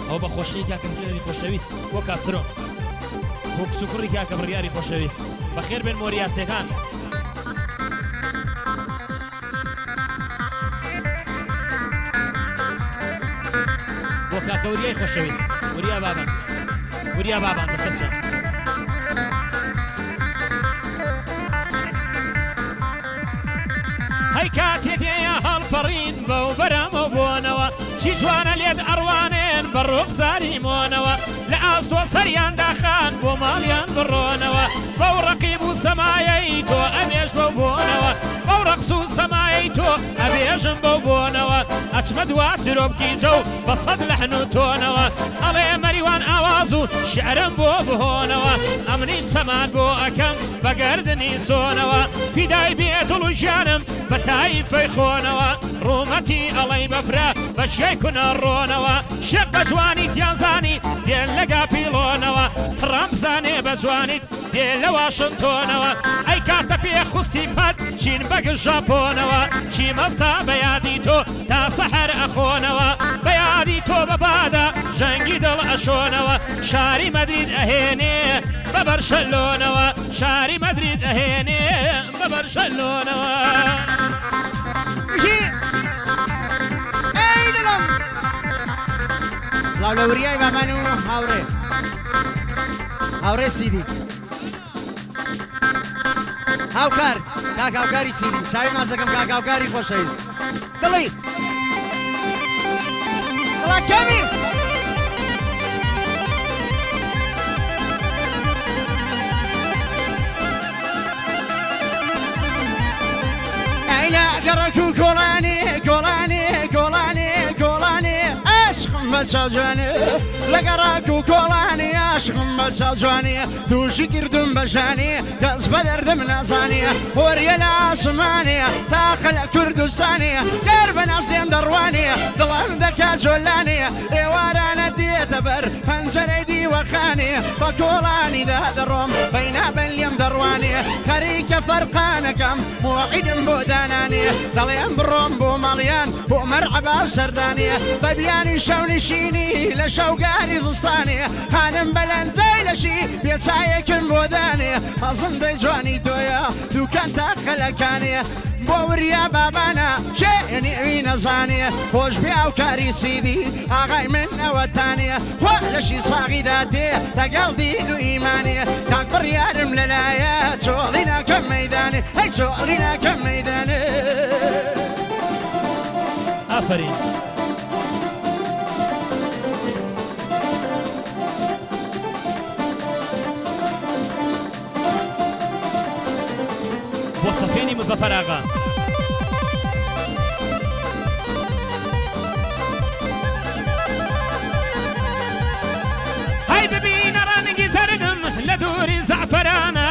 ئەو بە خۆشی کاکە بڕیاری خۆشەویست وە کاسترۆ بۆ کچوکڕی کاکە بڕیاری خۆشەویست بەخێر بێن مۆریاسیەکان بۆ کاکە وریای خۆشەویست وریا بابان وریا بابان بەسەرچە هەی کاتێک هەیە هەڵپەڕین بەو بەرامە بۆنەوە چی جوانە لێت ئەڕوانێن بە ڕوخساری مۆنەوە لە ئاستۆ سەریان داخان بۆ ماڵیان بڕۆنەوە بەو ڕەقیب و سەمایەی تۆ ئەمێش بەو بۆنەوە بەو ڕەقس و سەمایەی تۆ ئەبێژم بەو بۆنەوە ئەچمە دواترۆ بکیجە و بە سەد لەحن و تۆنەوە ئەڵێ مەریوان ئاواز و شعرم بۆ بهۆنەوە ئەمنیش سەمان بۆ ئەکەم بە گەردنی سۆنەوە فیدای بێدڵ و ژیانم بە تایفەی خۆنەوە ڕوومەتی ئەڵەی بەفرە بە شێی کونەڕۆنەوە شێق بە جوانی تیانزانی دێن لەگا پیلۆنەوە تڕام بزانێ بە جوانیت دێ لە واشنتۆنەوە ئەی کاتە پێ خوستی پەت چین بەگەشت ژاپۆنەوە چی مەستا بە یادی تۆ تا سەحەر ئەخۆنەوە بە یادی تۆ بە بادا ژەنگی دڵ ئەشۆنەوە شاری مەدرید ئەهێنێ بە بەرشەلۆنەوە شاری مەدرید ئەهێنێ بە بەرشەلۆنەوە سلااو لە وریای بامان و هاوڕێ هاوڕێ سیدی هاوکار کاکاوکاری سیدی چاوی مازەکەم کاکاوکاری خۆشەویست دڵی دڵەکەمی ئەیلا گەڕەک و گۆڵانێ گۆڵانێ گۆڵانێ گۆڵانێ عاشقم بە چاوجوانێ لە گەڕاک و گۆڵانێ عاشقم بە چاوجوانێ تووشی کردم بەژانێ دەس بە دەردم نازانێ هۆریە لە ئاسمانێ تاقە لە کوردستانێ گەر بە ناز دێم دەڕوانێ دڵم دەکا جۆلانێ ئێوارانە دێتە بەر پەنجەرەی دیوەخانێ بە گۆڵانیدا دەڕۆم بەینابەن لێم دەڕوانێ خەریکە فەرقانەکەم موعیدم بۆ دانانێ دەڵێم بڕۆم بۆ ماڵیان بۆ مەرعەبا و سەردانێ بە بیانی شەونشینی لە شەوگاری زستانێ خانم بەلەنجەی لەشی پێچایەکم بۆ دانێ هەزم دەی جوانی تۆیە دووکان تاقەلەکانێ بۆ وریا بابانە شێنێوی نەزانێ خۆش بێ ئەو کاری سیدی ئاغای من ئەوەتانێ خوا لەشی ساغیدا تێ لەگەڵ دین و ئیمانێ کاک بڕیارم لەلایە چۆڵی ناکەم مەیدانێ هەی چۆڵی ناکەم مەیدانێ ئافرین بۆ سەفێنی مزەفەر ئاغا هەی ببینە ڕەنگی زەردم لە دووری زەعفەرانە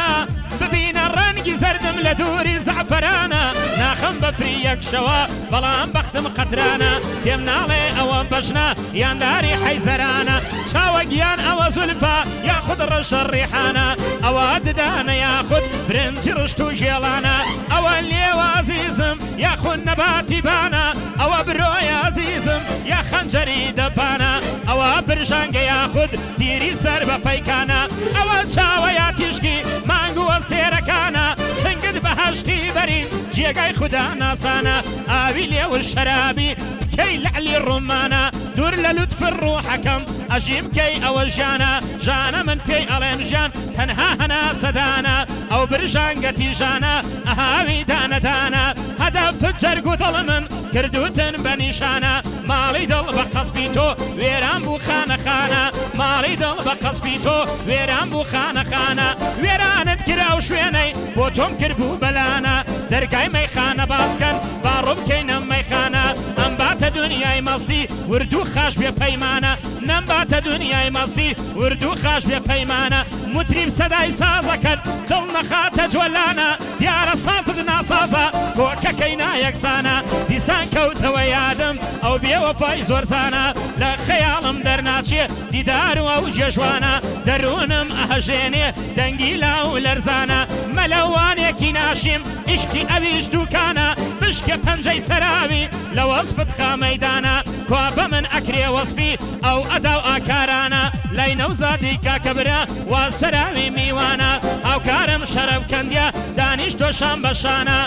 ببینە ڕەنگی زەردم لە دووری زەعفەرانە ناخەم بەفری یەکشەوە بەڵام بەختم قەترانە پێم ناڵێ ئەوە بەژنە یانداری حەیزەرانە چاوە گیان ئەوە زولفە یاخود ڕەشە ڕێحانە ئەوە ددانە یاخود برنجی ڕشت و ژێڵانە ئەوە لێوە عەزیزم یاخود نەباتی بانە ئەوە برۆی عەزیزم یا خەنجەری دەپانە ئەوە برژانگە یاخود تیری سەر بە پەیکانە ئەوە چاوە یا تیشکی مانگ و وەستێرەکانە سنگت بەهەشتی بەرین جێگای خوددا ناسانە ئاوی لێوە شەرابی کەی لەعلی ڕوومانە دوور لە لوتف ڕوحەکەم ئەژیم کەی ئەوە ژانە ژانە من پێی ئەڵێم ژیان تەنها هەنا سەدانە ئەو برژانگەتی ژانە ئەهاوی دانەدانە هەدەف جەرگ و دڵ من کردوتن بە نیشانە ماڵی دڵ بە قەسبی تۆ وێران بوو خانەخانە ماڵی دڵ بە قەسبی تۆ وێران بوو خانەخانە وێرانت کرا و شوێنەی بۆ تۆم کرد بوو بەلانە دەرگای مەیخانە باسکەن با ڕووبکەینە مەیخانە ئەم باتە دنیای مەستی وردوو خاش بێ پەیمانە نەم باتە دنیای مەستی وردوو خاش بێ پەیمانە متریب سەدای سازەکەت دڵ نەخاتە جوەلانە دیارە سازت ناسازە کۆکەکەی نایەکسانە دیسان کەوتەوە یادم ئەو بێوەفای زۆرزانە لە خەیاڵم دەرناچێ دیدار و ئەو ژێژوانە دەروونم ئەهەژێنێ دەنگی لاو لەرزانە مەلەوانێکی ناشیم ئیشکی ئەویش دووکانە بشکێ پەنجەی سەراوی لە وەسفت خامەیدانە کوا بە من ئەکرێ وەسفی ئەو ئەدا و ئاکارانە لای نەوزادی کاکەبرا وا سەراوی میوانە هاوکارم شەرەف کەندیا دانیشتۆ شام بەشانە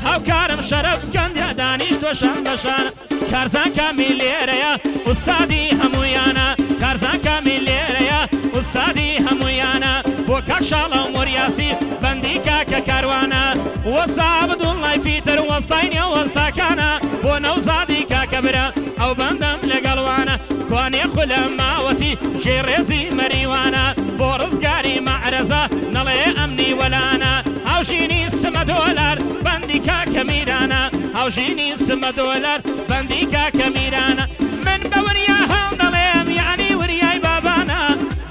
هاوکارم شەرەف کەندیا دانیشتۆ شام بەشانە کارزان کامی لێرەیە ئوستادی هەموویانە کارزان کامی لێرەیە ئوستادی هەموویانە بۆ کاک شاڵە و مۆریاسی بەندی کاکە کاروانە وەسا بەدوڵڵای فیتر وەستاینە وەستاکانە بۆ نەوزادی کاکەبرا ئەو بەندەم لەگەڵوانە کوانێ خولە ماوەتی ژێڕێزی مەریوانە بۆ ڕزگاری مەعرەزە نەڵێ ئەمنی وەلانە هاوژینی سمە دۆلار بەندی کاکە میرانە هاوژینی سمە دۆلار بەندی کاکە میرانە من بە وریا هەڵ دەڵێم یعنی وریای بابانە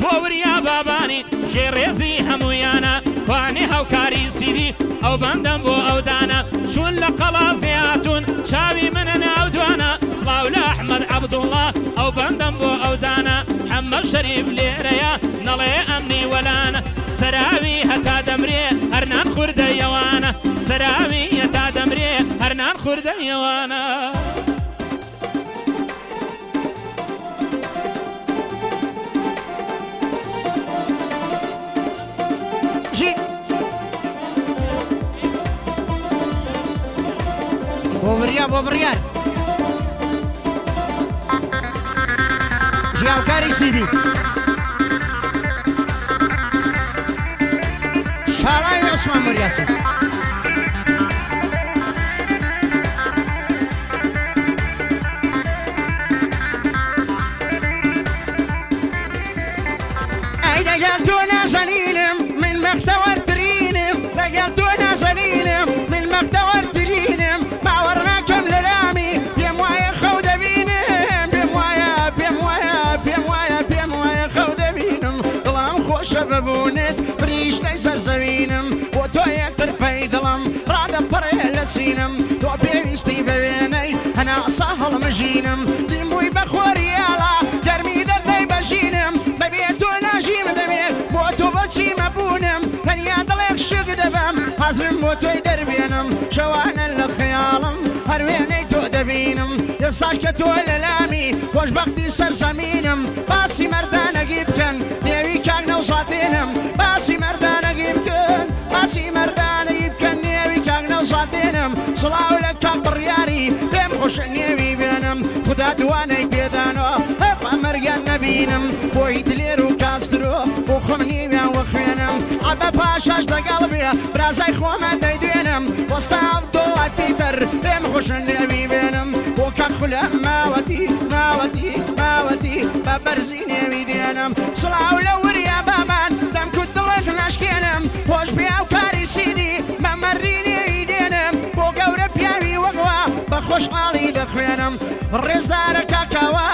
بۆ وریا بابانی ژێڕێزی هەموویانە کوانێ هاوکاری سیدی ئەو بەندەم بۆ ئەودانە چون لە قەڵازێ هاتوون چاوی منە ناودوانە سڵاو لە ئەحمەد عەبدوڵڵا ئەو بەندەم بۆ ئەودانە حەممە شەریف لێرەیە نەڵێ ئەمنی وەلانە سەراوی هەتا دەمرێ هەرنان خوردەیەوانە سەراوی هەتا دەمرێ هەرنان خوردەیەوانە بۆ بڕیار ژیاوکاری سیدی شاڵای عوسمان مۆریاسی ئەی دەگەڵ تۆ نازەنینم من مەختەوەرترینم دەگەڵ تۆ نازەنینم من مەختەوەرترینم باوەڕ ناکەم لە لامی پێم وایە خەو دەبینم پێم وایە خەو دەبینم دڵام خۆشە ببوونت پریشتەی سەرزەوینم بۆ تۆ یەکتر پەی دڵم ڕادەپەڕێ لە سینم تۆ پێویستی بەوێنەی هەناسا هەڵمژینم دیمبووی بە خۆریاڵا گەرمی دەردەی بەژینم بەبێ تۆ ناژیم دەبێت بۆ تۆ بەچی مەبوونم تەنیا دڵێک شک دەبەم حەزم بۆ تۆی دەربێنم شەوانە لە خەیاڵم هەر وێنەی تۆ دەبینم ئێستاش کە تۆ لە لامی خۆشبەختی سەرزەمینم باسی مەردانەگی بکەن نێوی کاک نەوزادێنم باسی مەردانەگی بکەن باسی مەردانەگی بکەن نێوی کاک نەوزادێنم سڵاو لە کاک بڕیاری پێم خۆشە نێوی بێنم خدا دوانەی پێدانەوە هەفا مەرگیان نەبینم بۆی دلێر و کاسترۆ بۆ خۆم نیویان وەخوێنم ئەبە پاشاش دەگەڵ بێ برازای خۆمە دەیدێنم وەستاو دۆڵات پیتەر پێم خۆشە نێوی بێنم بۆ کاک خولە ماوەتی بە بەرزی نێوی دێنم سڵاو لە وریا بامان دەمکوت دڵێک ناشکێنم خۆش بێ ئەو کاری سیدی مەمەڕی نێوی دێنم بۆ گەورە پیاوی وەگوە بە خۆشحاڵی دەخوێنم ڕێزدارە کاکاوە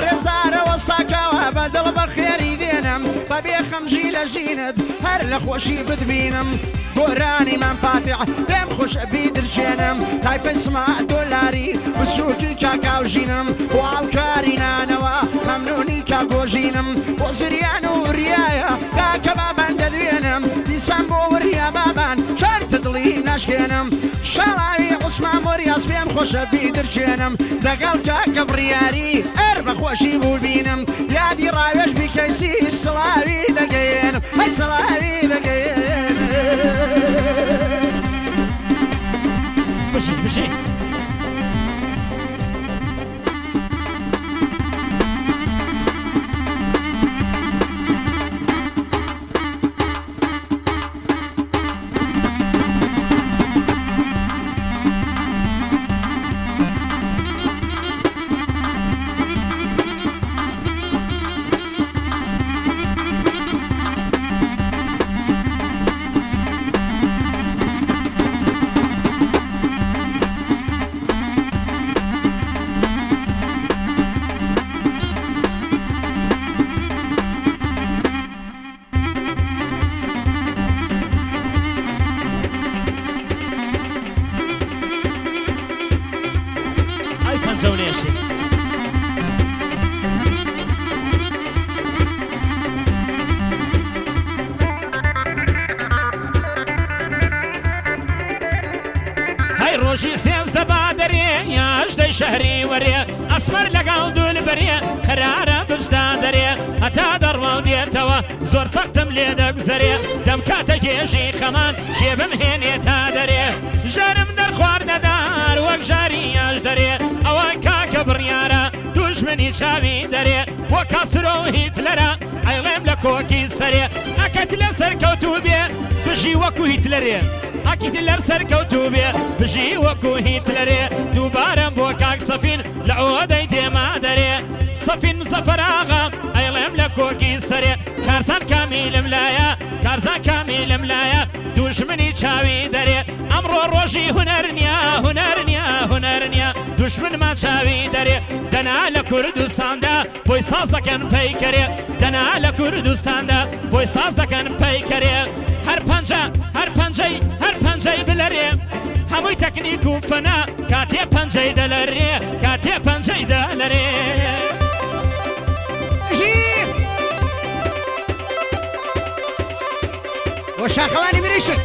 ڕێزدارە وەستاکاوە بە دڵ بە خێری دێنم بەبێ خەمژی لە ژینت هەر لە خۆشی بتبینم گۆرانی من پاتیع پێم خۆشە بیدرچێنم تایپە سما دۆلاری بسووکی کاکاو ژینم بۆ ئاوکاری نانەوە مەمنونی کاگۆژینم بۆ زریان و وریایە کاکە بابان دەلوێنم دیسان بۆ وریا بابان شەرتە دڵی ناشکێنم شەڵاوی عوسمان مۆریاس پێم خۆشە بیدرچێنم دەگەڵ کاکە بڕیاری ئەر بە خۆشی بوو بینم یادی ڕاوێژ بیکەیسی سڵاوی دەگەێنم ئەی سڵاوی دەگەێنم بشین ڕۆژی سێنزدە بادە دەرێ یاژدەی شەهری وەرێ ئەسمەر لەگەڵ دوول بەرێ قەرارە بشتا دەرێ هەتا دەڕوا و دێتەوە زۆر سەختم لێ دەگوزەرێ دەم کاتە گێژی خەمان شێبم هێنێ تا دەرێ ژارم دەرخوار نەدار وەک ژاری یاژ دەرێ ئەوە کاکە بڕیارە دوژمنی چاوی دەرێ بۆ کاسرۆ و هیتلەرە ئەیڵێم لە کۆکی سەرێ ئەکەت لە سەرکەوتوو بێ بژی وەکو هیتلەرێ ئەکیت لەر سەرکەوتوو بێ بژی وەکو هیتلەرێ دووبارەم بۆ کاک سەفین لە ئەوەدەی دێما دەرێ سەفین مزەفەراغا ئەیڵێم لە کۆکی سەرێ کارزان کامیلم لایە کارزان کامیلم لایە دوژمنی چاوی دەرێ ئەمڕۆ ڕۆژی هونەر نییە هونەر نییە هونەر نییە دوژمنمان چاوی دەرێ دەنا لە کوردستاندا بۆی سازەکەن پەیکەرێ دەنا لە کوردستاندا بۆی سازەکەن پەیکەرێ هەر پەنجەی بلەرێ هەمووی تەکنیک و فەنا کاتێ پەنجەی دەلەرێ کاتێ پەنجەی دەلەرێ بۆ شاخەوانی مریشک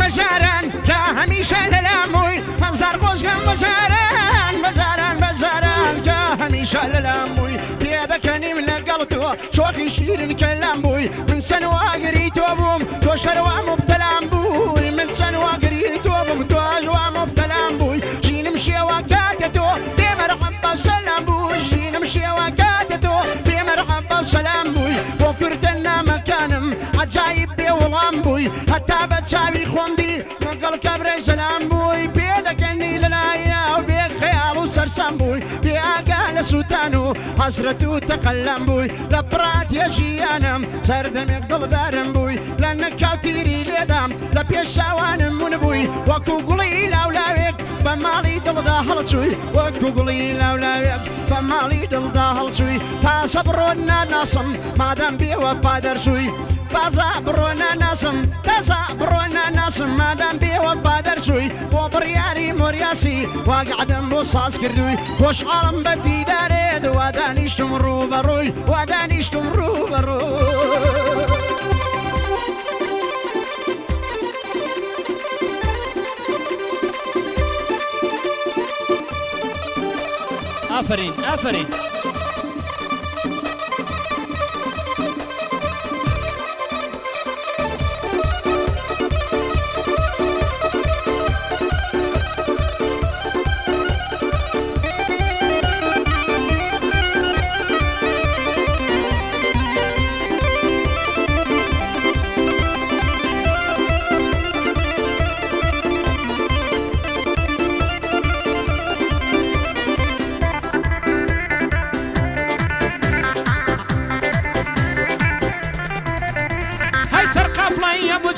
بەزاران کە هەمیشە لەلامووی هەزار خۆزگەم بەزاران بەزاران بەزاران کە هەمیشە لەلامووی پێدەکەنیم لەگەڵ تۆ شۆخی شیرن کەلام بووی من سەنواگری تۆ بووم تۆ شەروا مبتەلام بووی من سەنواگری تۆ بووم تۆ ژوا مبتەلام بووی ژینم شێوە کاتە تۆ پێمەرحەمبە و سەلام بووی ژینم شێوە کاتە تۆ پێمەرحەمبە و سەلام بووی بۆ کوردن نامەکانم عجایب بێوەڵام بووی هەتا بە چاوی خۆمدی لەگەڵ کەبرەی سەلام بووی پێدەکەنی لەلایە و بێ خەیاڵ و سەرسام بووی بێ ئاگا لە سووتان و حەسرەت و تەقەلەم بووی لە پڕاتیە ژیانم سەردەمێک دڵدارم بووی لە نەکاوتیری لێدام لە پێش چاوانم مون بووی وەکو گوڵی لاولاوێک بە ماڵی دڵدا هەڵچووی وەکو گوڵی لاولاوێک بە ماڵی دڵدا هەڵچووی تازە بڕۆ ناناسم مادەم بێوە پادەرچووی بازا بڕۆنە ناسم تازە بڕۆنە ناسم مادەم بێوە پادەرچووی بۆ بڕیاری مۆریاسی واگعدەم بۆ ساز کردووی خۆشحاڵم بە دیدارێت وا دانیشتم ڕووبەڕووی وا دانیشتم ڕووبەڕووی ئافرین ئافرین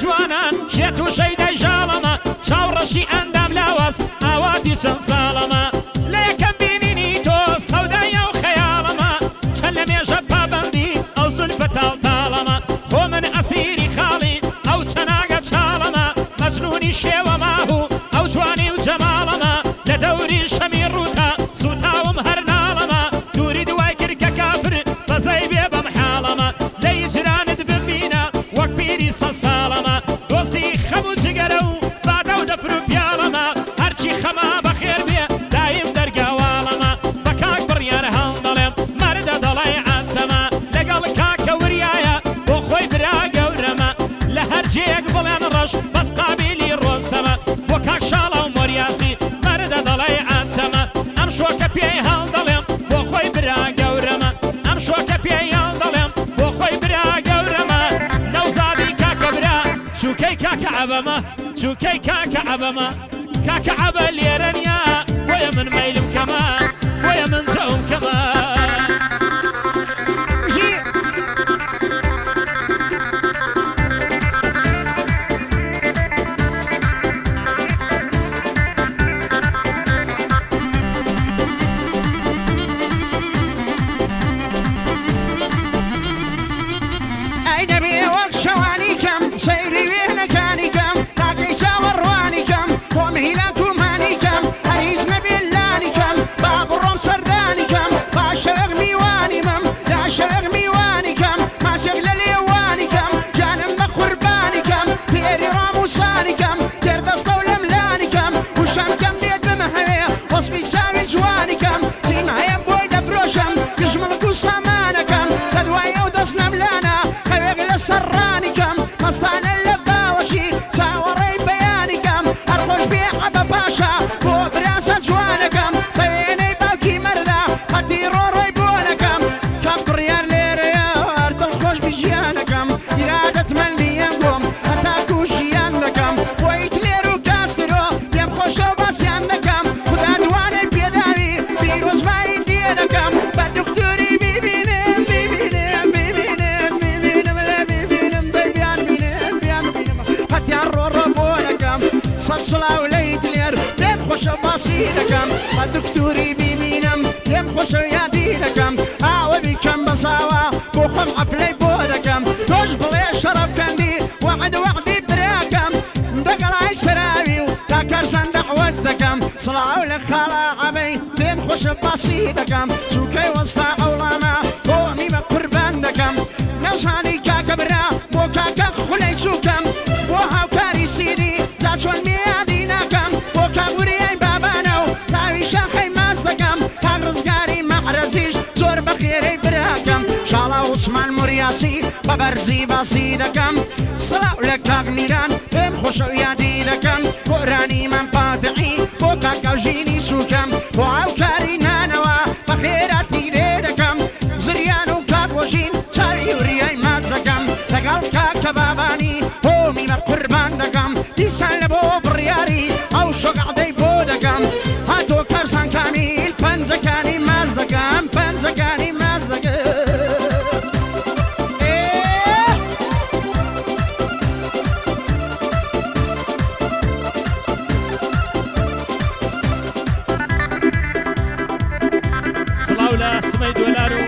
جوانان شێت و شەیدای ژاڵەمە چاوڕەشی ئەندام لاوەس ئاواتی چەند ساڵەمە لە یەکەم بینینی تۆ سەودایە و خەیاڵەمە چەند لە مێژە پابەندی ئەو زولفە تاڵتاڵەمە خۆ من ئەسیری خاڵی ئەو چەناگە چاڵەمە مەجنونی شێوە ماهوو ئەو جوانی و جەماڵەمە لە دەوری شەمی ڕووتا سوتاوم هەر ناڵەمە دووری دوای کرکە کافر بەزەی بێ بەم حاڵەمە لە هیجرانت ببینە وەک پیری سە ساڵەمە دۆستی خەم و جگەرە و بادە و دەفر و پیاڵەمە هەرچی خەما بەخێر بێ دایم دەرگاواڵەمە بە کاک بڕیار هەڵدەڵێم مەردە دەڵێ عەتەمە لەگەڵ کاکە وریایە بۆ خۆی برا گەورەمە لە هەر جێیەک بڵێن ڕەش بەس قابیلی ڕۆستەمە بۆ کاک شاڵە و مۆریاسی مەردە دەڵێ عەتەمە ئەم شۆکە پێی هەڵدەڵێم بۆ خۆی برا گەورەمە ئەم شۆکە پێی هەڵدەڵێم بۆ خۆی برا گەورەمە نەوزادی کاکە برا چووکەی کاکە عەبەمە چووکەی کاکە عەبەمە کاکە عەبە لێرە نییە بۆیە من مەیلم کەمە بۆیە من جەوم کەمە داستانە لە باوەشی چاوەڕێی بەیانیکەم هەرخۆش بێ عەبە پاشا بۆ براسە جوانەکەم بە وێنەی باوکی مەردا قەتی ڕۆڕۆی بۆنەکەم کام بڕیار لێرەیە هەر دڵخۆش بژیانەکەم ئیرادەتمەندیە بۆم هەتاکو ژیان دەکەم بۆیت لێر و کاسترۆ پێم خۆشە و باسییان دەکەم خدا دوانەی پێداوی پیرۆزمایی لێ دەکەم بە دکتۆری بیبینم بیبینم بیبینم بیبینم لێ بیبینم دەیبیان بینم بیان بینم هەتیان ڕۆڕە بۆنەکەم سەد سڵاو لەیت لێر پێم خۆشە باسی دەکەم بە دکتۆری بیبینم پێم خۆشە یادی دەکەم ئاوە بیکەم بەساوە بۆ خۆم عەپلەی بۆ دەکەم تۆش بڵێ شەڕەفکەندی وەعدی براکەم دەگەڵای سەراوی و تا کەرزان دەعوەت دەکەم سڵاو لە خاڵە عەبەی پێم خۆشە باسی دەکەم چووکەی وەستا ئەوڵامە بۆ نیمە قوربان دەکەم نەوسانی کاکە برا بۆ کاکە خولەی چووکەم بۆ هاوکاری سیری جا چۆن میادی ناکەم بۆ کابوریای بابانە و تاوی شاخەی ماز دەکەم کاک ڕزگاری مەعرەزیش زۆر بەخێرەی براکەم شاڵا عوسمان موریاسی بە بەرزی باسی دەکەم سڵاو لە کاک میران پێم خۆشە یادی دەکەم گۆرانی من پاتعی بۆ کاکەژینی سووکەم بۆ هاوکاری نانەوە بەخێراتی لێ دەکەم زریان و کاکۆژین چاوی وریای ماز دەکەم لەگەڵ کاکە بابانی هۆمیمە قوربان دەکەم دیسان لە بۆ بڕیاری ئەو شۆگعدەی بۆ دەکەم هاتۆ کەرسان کامیل پەنجەکانی ماز دەکەم پەنجەکانی ماز دەکەم سڵاو لە سمەی دۆلار و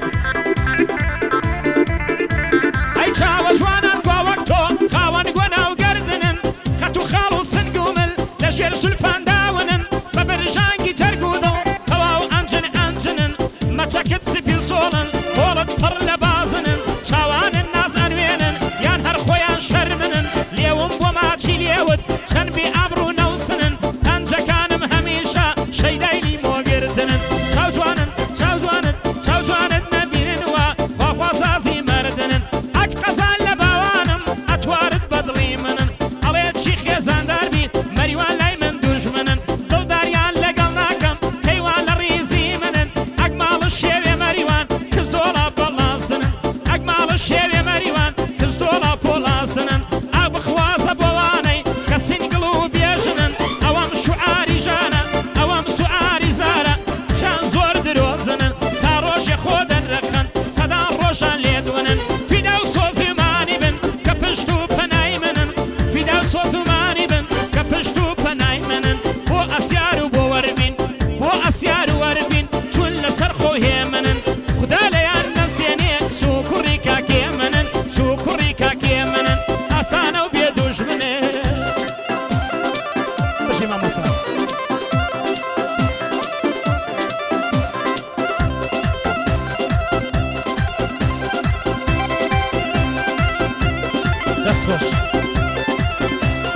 ئەی چاوە جوانان گواوەک تۆ خاوەن گوەنا و گەردنن خەت و خاڵ و سنگ و مل لە ژێر سولفان داونن بە بەرژانگی جەرگ و دڵ هەوا و ئەنجنن مەچەکت سپیل سۆڵن هۆڵت پڕ لە بازنن چاوانن ناز ئەنوێنن یان هەر خۆیان شەرمنن لێوم بۆ ماچی لێوت چەند بێ ئابڕوو نەوسنن پەنجەکانم هەمیشە شەیدای لیمۆگردنن چاو جوانن چاو جوانت نەبینن وە خواخوازازی مەردنن ئەک قەزان لە باوانم ئەتوارت بەدڵی منن ئەڵێ چی خێزاندار بی مەریوان لای من دوژمنن دڵداریان لەگەڵ ناکەم کەیوان لە ڕیزی منن ئەک ماڵە شێوێ مەریوان کەس دۆڵا بەڵاسنن ئەک ماڵە شێوێ مەریوان کەس دۆڵا پۆڵاسنن ئا بخوازە بۆوانەی کە سینگڵ و بێژنن ئەوەم شوعاری ژانە ئەوەم سوعاری زارە چەند زۆر درۆزنن تا ڕۆژێ خۆ دەنرەخەن سەدان ڕۆژان لێدونن فیدا و سۆزیمانی بن کە پشت و پەنای منن فیدا و سۆزیمانی بن کە پشت و پەنای منن بۆ ئەسیار و بۆ وەربین بۆ ئەسیار و وەربین چون لەسەر خۆ هێمنن خدا لەیان نەسێنێ چوو کوڕی کاکێ منن چوو کوڕی کاکێ منن ئاسانە و بێدوژمنن بەشی مامەسا دەست خۆش